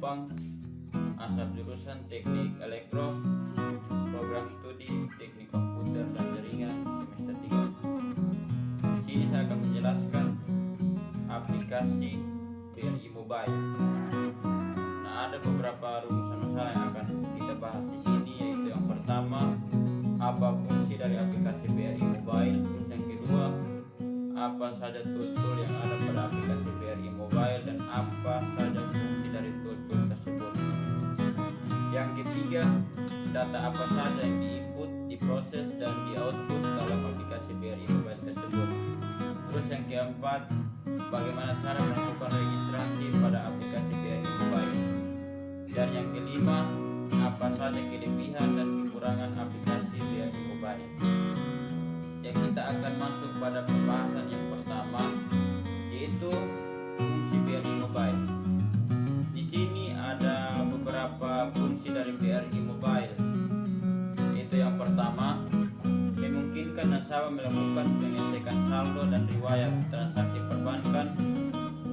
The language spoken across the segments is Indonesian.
Gampang, asal jurusan Teknik Elektro, program studi Teknik Komputer dan Jaringan semester 3. Di sini saya akan menjelaskan aplikasi BRI Mobile. Nah, ada beberapa rumusan masalah yang akan kita bahas di sini, yaitu yang pertama, apa fungsi dari aplikasi BRI Mobile. Terus yang kedua, apa saja tool-tool yang ada pada aplikasi BRI Mobile dan apa saja fungsi dari tool-tool tersebut. Yang ketiga, data apa saja yang diinput, diproses dan di-output dalam aplikasi BRI Mobile tersebut. Terus yang keempat, bagaimana cara melakukan registrasi pada aplikasi BRI Mobile. Dan yang kelima, apa saja kelebihan dan kekurangan aplikasi BRI Mobile. Yang kita akan masuk pada pembahasan yang pertama, yaitu fungsi BRI Mobile. Di sini ada beberapa fungsi dari BRI Mobile. Yaitu yang pertama, memungkinkan nasabah melakukan pengecekan saldo dan riwayat transaksi perbankan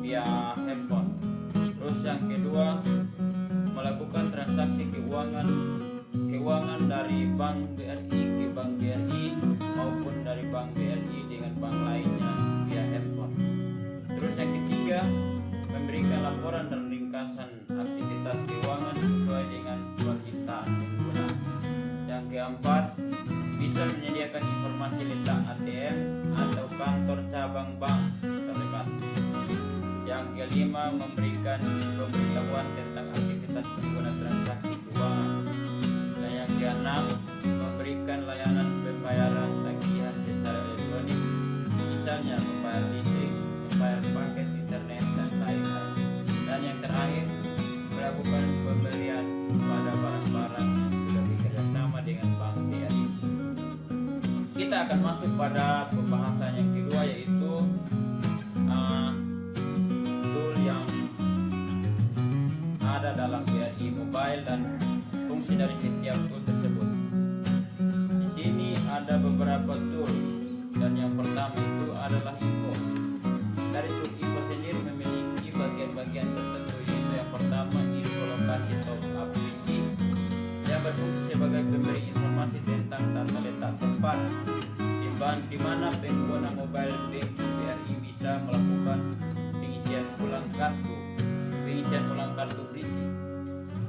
via handphone. Terus yang kedua, melakukan transaksi keuangan dari Bank BRI ke Bank BRI maupun dari Bank BRI dengan bank lainnya via handphone. Terus yang ketiga, memberikan laporan dan ringkasan aktivitas keuangan sesuai dengan permintaan pengguna. Yang keempat, bisa menyediakan informasi letak ATM atau kantor cabang bank terdekat. Yang kelima, memberikan pemberitahuan tentang aktivitas pengguna transaksi keuangan. Dan yang keenam, memberikan layanan pembayaran tagihan secara elektronik, misalnya membayar listrik, membayar paket internet dan lain-lain. Dan yang terakhir, melakukan pembelian pada barang-barang yang sudah bekerjasama dengan Bank BRI. Kita akan masuk pada pembahasan yang kedua, yaitu tool yang ada dalam BRI Mobile dan fungsi dari setiap tool tersebut. Di sini ada beberapa tool, dan yang pertama itu adalah info. Dari tool info sendiri memiliki bagian-bagian tertentu, yaitu yang pertama, info lokasi top up PC yang berfungsi sebagai pemberi informasi tentang tata letak tempat di mana pengguna mobile banking BRI bisa melakukan pengisian ulang kartu berisi.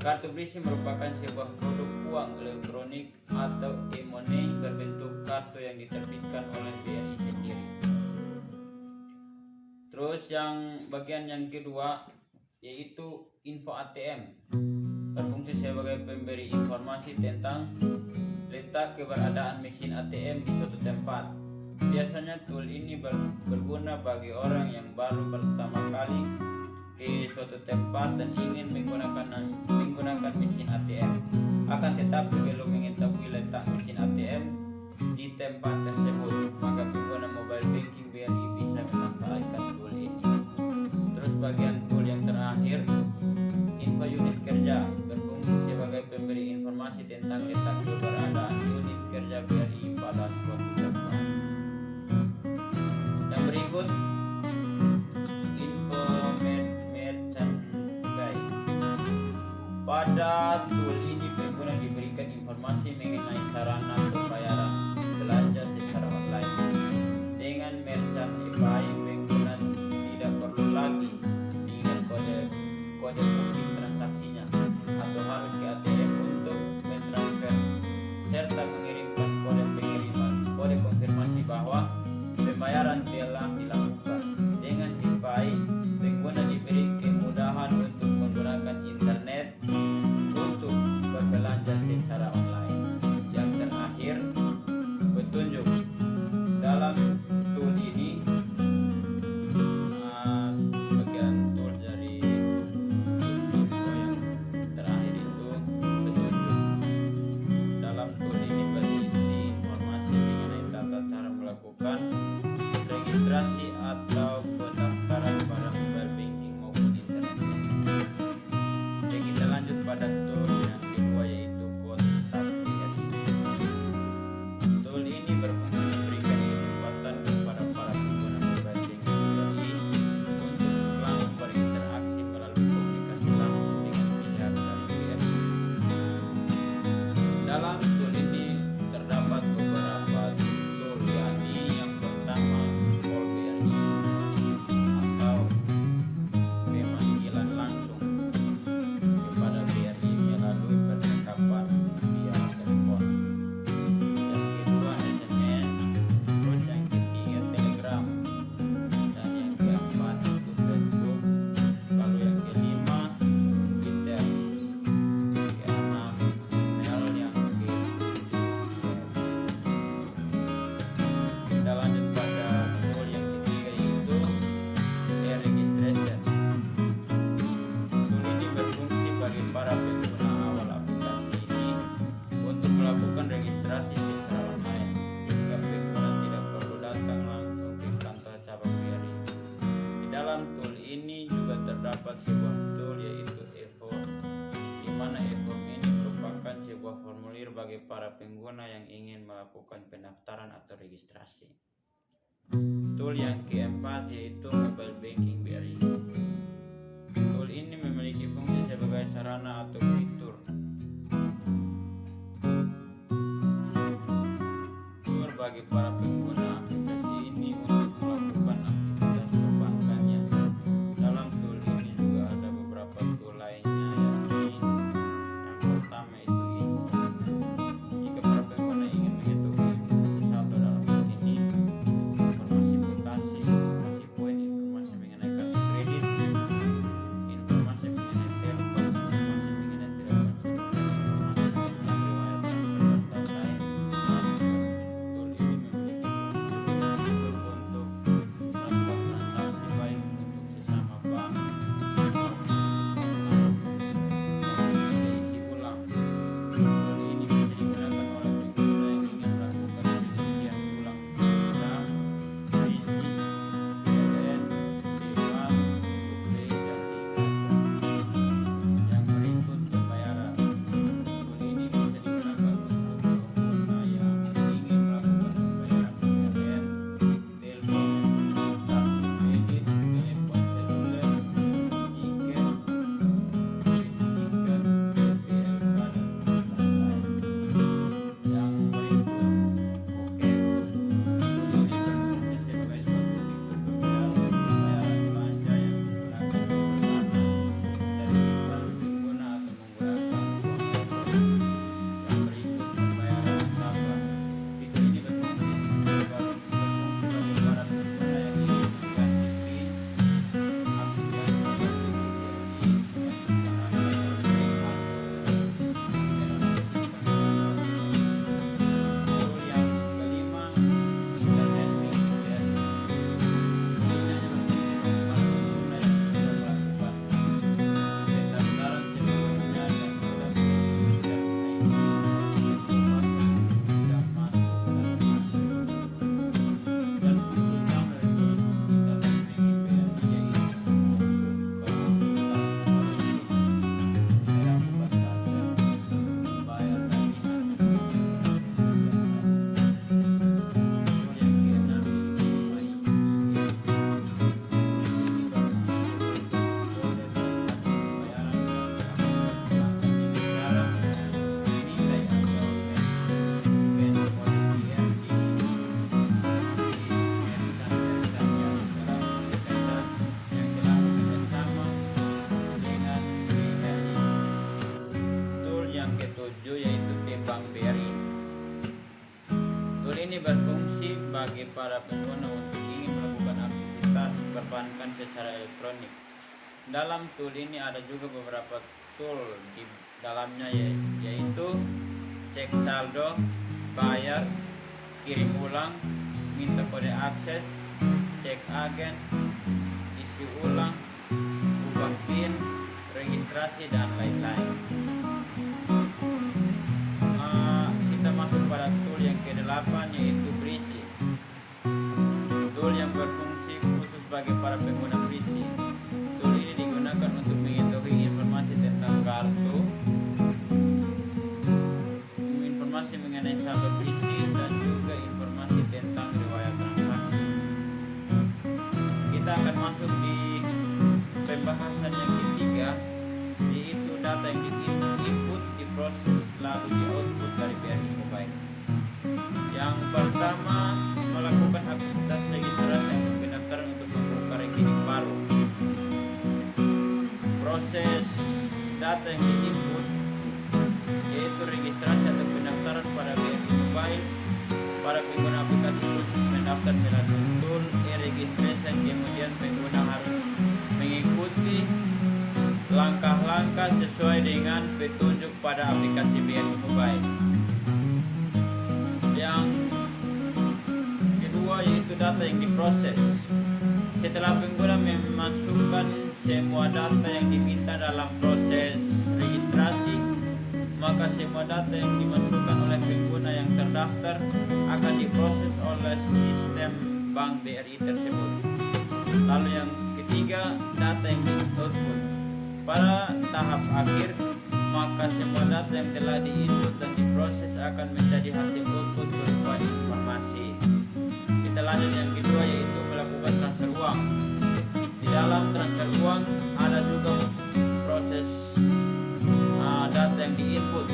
Kartu berisi merupakan sebuah produk uang elektronik atau e-money berbentuk kartu yang diterbitkan oleh BRI sendiri. Terus yang bagian yang kedua, yaitu info ATM, berfungsi sebagai pemberi informasi tentang letak keberadaan mesin ATM di suatu tempat. Biasanya tool ini berguna bagi orang yang baru pertama kali ke suatu tempat dan ingin menggunakan mesin ATM, akan tetapi belum mengetahui letak mesin ATM di tempat tersebut, maka pengguna mobile banking BRI bisa memanfaatkan tool ini. Terus bagian tool yang terakhir, info unit kerja, berfungsi sebagai pemberi informasi tentang letak keberadaan unit kerja BRI pada suatu tempat. Yang berikut, info merchant guide. Pada tool ini pengguna diberikan informasi mengenai sarana pembayaran belanja secara online. Dengan merchant EPI, pengguna tidak perlu lagi mengingat kode booking transaksinya atau harus ke ATM untuk mentransfer serta mengirimkan kode konfirmasi bahwa pembayaran telah dilakukan. Dengan EPI, pengguna diberi kemudahan untuk menggunakan internet untuk berbelanja secara online. Yang terakhir, terdapat sebuah tool yaitu e-form, di mana e-form ini merupakan sebuah formulir bagi para pengguna yang ingin melakukan pendaftaran atau registrasi. Tool yang keempat yaitu mobile banking BRI. Tool ini memiliki fungsi sebagai sarana atau fitur bagi para pengguna aplikasi ini untuk melakukan aktivitas perbankannya. Dalam tool ini juga ada beberapa tool lainnya, yakni yang pertama itu info. Jika para pengguna ingin mengetahui informasi saldo dalam tool ini, informasi mutasi, informasi poin, informasi mengenai kartu kredit, informasi mengenai telepon, informasi mengenai telepon seluler, informasi mengenai riwayat transaksi dan lain-lain. Ini berfungsi bagi para pengguna untuk ingin melakukan aktivitas perbankan secara elektronik. Dalam tool ini ada juga beberapa tool di dalamnya, yaitu cek saldo, bayar, kirim ulang, minta kode akses, cek agen, isi ulang, ubah PIN, registrasi, dan lain-lain. Kita masuk pada tool yang ke-8 yaitu Brici. Tool yang berfungsi khusus bagi para pengguna Brici. Tool ini digunakan untuk mengetahui informasi tentang kartu, informasi mengenai saldo Brici, dan juga informasi tentang riwayat transaksi. Kita akan masuk di pembahasan yang ketiga, yaitu data yang diinput, diproses, lalu di output dari BRI Mobile. Yang pertama, melakukan aktivitas registrasi atau pendaftaran untuk membuka rekening baru. Proses data yang diinput yaitu registrasi atau pendaftaran pada BRI Mobile. Para pengguna aplikasi khusus mendaftar melalui tool e-registration, kemudian pengguna harus mengikuti langkah-langkah sesuai dengan petunjuk pada aplikasi BRI Mobile. Yang kedua yaitu data yang diproses. Setelah pengguna memasukkan semua data yang diminta dalam proses registrasi, maka semua data yang dimasukkan oleh pengguna yang terdaftar akan diproses oleh sistem bank BRI tersebut. Lalu yang ketiga, data yang di output. pada tahap akhir, maka semua data yang telah diinput dan diproses akan menjadi hasil output berupa informasi. Kita lanjut yang kedua, yaitu melakukan transfer uang. Di dalam transfer uang ada juga proses data yang diinput,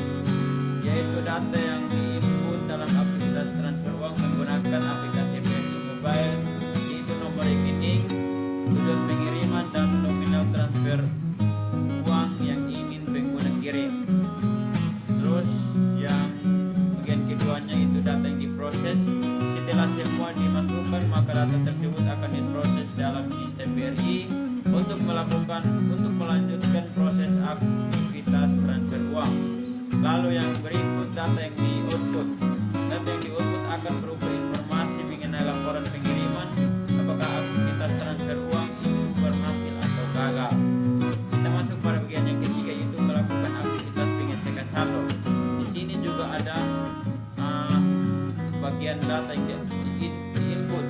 yaitu data yang diinput dalam aktivitas transfer uang menggunakan aplikasi BRI Mobile, yaitu nomor rekening, tujuan pengiriman, dan nominal transfer uang yang ingin pengguna kirim. Terus yang bagian keduanya itu data yang diproses. Setelah semua dimasukkan, maka data tersebut akan diproses dalam sistem BRI untuk melanjutkan proses aktivitas transfer uang. Lalu yang berikut data yang di output. Data yang di output akan berupa informasi mengenai laporan pengiriman, apakah aktivitas transfer uang itu berhasil atau gagal. Kita masuk pada bagian yang ketiga, yaitu melakukan aktivitas pengecekan saldo. Di sini juga ada bagian data yang diinput.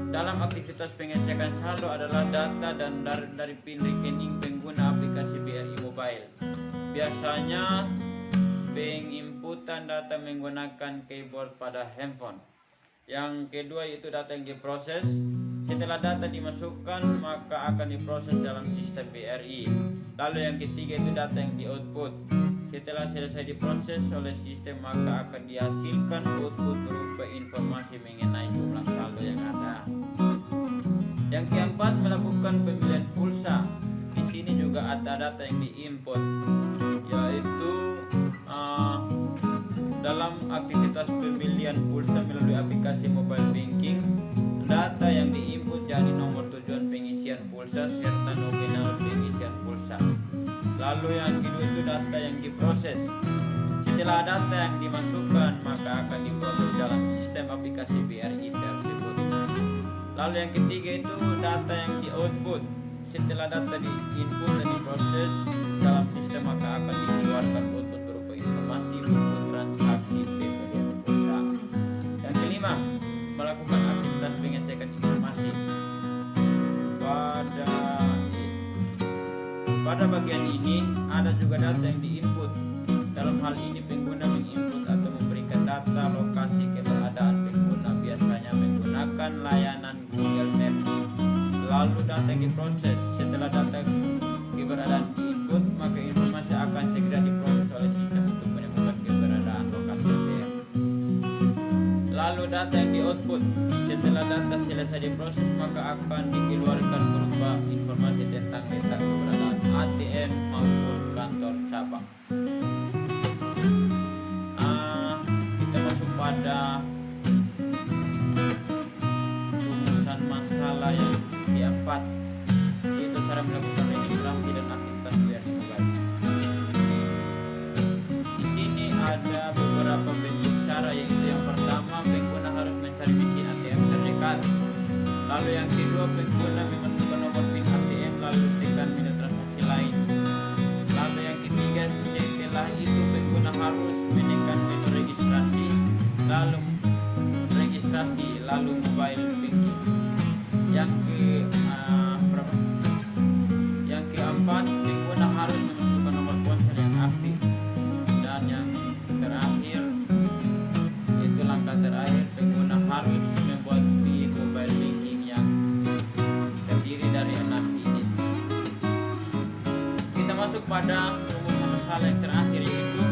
Dalam aktivitas pengecekan saldo adalah data dan dari PIN rekening pengguna aplikasi BRI Mobile. Biasanya penginputan data menggunakan keyboard pada handphone. Yang kedua yaitu data yang diproses. Setelah data dimasukkan, maka akan diproses dalam sistem BRI. Lalu yang ketiga itu data yang di-output. Setelah selesai diproses oleh sistem, maka akan dihasilkan output berupa informasi mengenai jumlah saldo yang ada. Yang keempat, melakukan pembelian pulsa. Di sini juga ada data yang diinput, yaitu dalam aktivitas pembelian pulsa melalui aplikasi mobile banking, data yang diinput jadi nomor tujuan pengisian pulsa serta nominal pengisian pulsa. Lalu yang kedua itu data yang diproses. Setelah data yang dimasukkan, maka akan diproses dalam sistem aplikasi BRI tersebut. Lalu yang ketiga itu data yang di-output. Setelah data di-input dan diproses dalam sistem, maka akan dikeluarkan output berupa informasi berupa transaksi pembelian pulsa. Yang kelima, melakukan aktivitas pengecekan informasi. Pada bagian ini ada juga data yang diinput. Dalam hal ini pengguna menginput atau memberikan data lokasi keberadaan pengguna, biasanya menggunakan layanan Google Maps. Lalu data yang diproses. Setelah data keberadaan diinput, maka informasi akan segera diproses oleh sistem untuk menemukan keberadaan lokasi ATM. Lalu data yang di-output. Setelah data selesai diproses, maka akan dikeluarkan berupa informasi tentang letak keberadaan ATM maupun kantor cabang. Kita masuk pada rumusan masalah yang keempat, yaitu cara melakukan registrasi dan aktivitas BRI Mobile. Di sini ada beberapa bentuk cara, yaitu yang pertama, pengguna harus mencari mesin ATM terdekat. Lalu yang kedua, pengguna memasukkan nomor PIN ATM lalu tekan menu transaksi lain. Lalu yang ketiga, setelah itu pengguna harus menekan menu registrasi lalu mobile banking. Yang keempat, pengguna harus memasukkan nomor ponsel yang aktif. Dan yang terakhir, itu langkah terakhir, pengguna harus membuat PIN mobile banking yang terdiri dari 6 digit. Kita masuk pada rumusan masalah yang terakhir, yaitu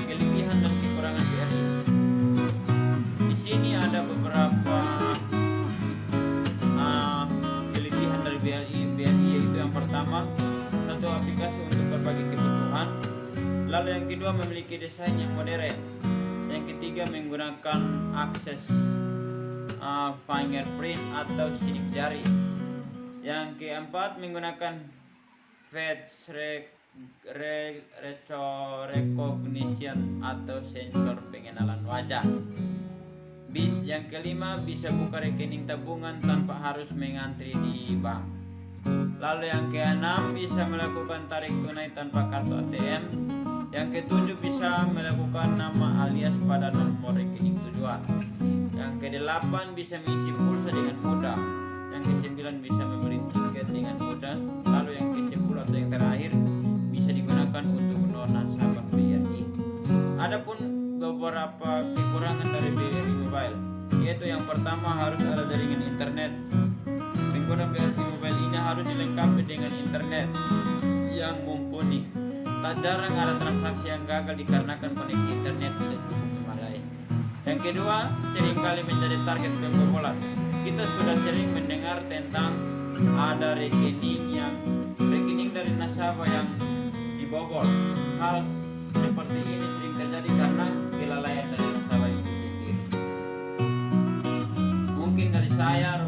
kelebihan dan kekurangan BRI. Di sini ada beberapa kelebihan dari BRI, yaitu yang pertama, satu aplikasi untuk berbagai kebutuhan. Lalu yang kedua, memiliki desain yang modern. Yang ketiga, menggunakan akses fingerprint atau sidik jari. Yang keempat, menggunakan face recognition atau sensor pengenalan wajah. Yang kelima, bisa buka rekening tabungan tanpa harus mengantri di bank. Lalu yang keenam, bisa melakukan tarik tunai tanpa kartu ATM. Yang ketujuh, bisa melakukan nama alias pada nomor rekening tujuan. Yang kedelapan, bisa mengisi pulsa dengan mudah. Yang kesembilan, bisa membeli tiket dengan mudah. Lalu yang beberapa kekurangan dari BRI Mobile, yaitu yang pertama harus ada jaringan internet. Pengguna BRI Mobile ini harus dilengkapi dengan internet yang mumpuni. Tak jarang ada transaksi yang gagal dikarenakan koneksi internet tidak cukup memadai. Yang kedua, seringkali menjadi target pembobolan. Kita sudah sering mendengar tentang ada rekening dari nasabah yang dibobol. Hal seperti ini sering terjadi karena kelalaian dari nasabah itu sendiri. Mungkin dari saya